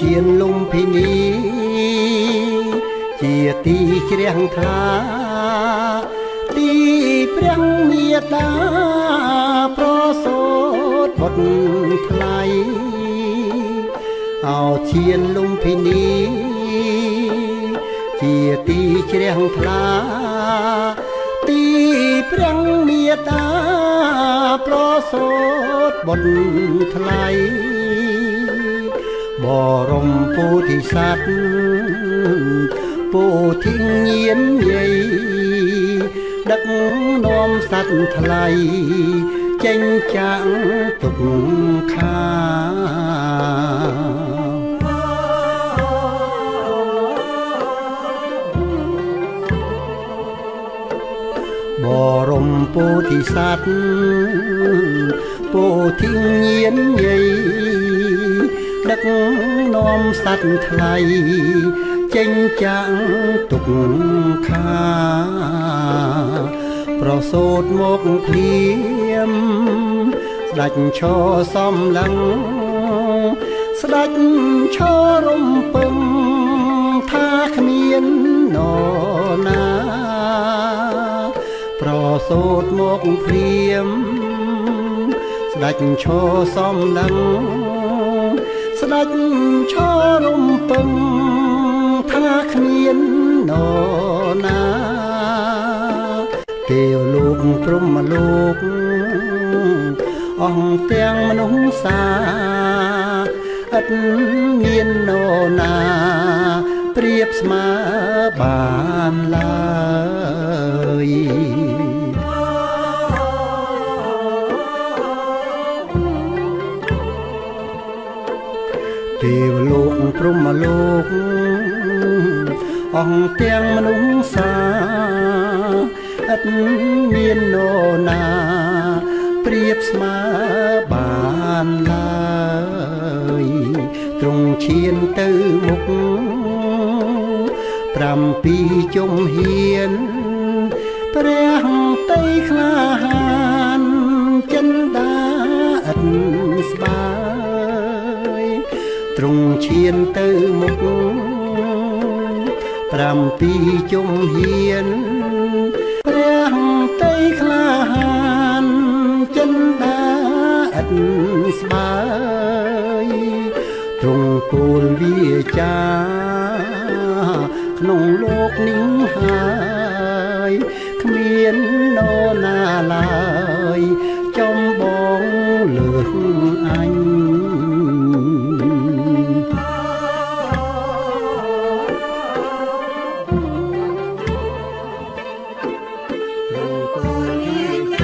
ឈានលំភិនីជាទីជ្រះថ្លាទីព្រះមេតាប្រសូតបុត្រថ្លៃអោឈានលំភិនីជាទីជ្រះថ្លាទីព្រះមេតាប្រសូតបុត្រថ្លៃបរមពុទ្ធិសត្វពុទ្ធិញាណយាយដឹកនាំសត្វថ្លៃចេញចាក់ទុកខាបរមពុទ្ធិសត្វពុទ្ធិញាណយាយដឹកនាំសត្វថ្លៃចេញចាក់ទុកខាប្រសូតមកភ្លាមស្ដេចឈរសំឡឹងស្ដេចឈររំពឹងថាគ្មាននរណាប្រសូតមកភ្លាមស្ដេចឈរសំឡឹងស្ដេចឈររំពឹងថាគ្មាននរណាទេវលោកព្រហ្មលោកអង្គទាំងមនុស្សសាឥតមាននរណាប្រៀបស្មើបានឡើយទេវលោកព្រហ្មលោកអង្គទាំងមនុស្សសាឥតមាននរណាប្រៀបស្មើបានឡើយទ្រង់ឈានទៅមុខ7ជុំហ៊ានព្រះតីក្លាហានចិន្តាឥតស្បើយទ្រង់ឈានទៅមុខ7ជុំហ៊ានព្រះតីក្លាហានចិន្តាឥតស្បើយទ្រង់គោលវាចាក្នុងលោកនេះហើយគ្មាននរណាឡើយចំបងលើកអញលោក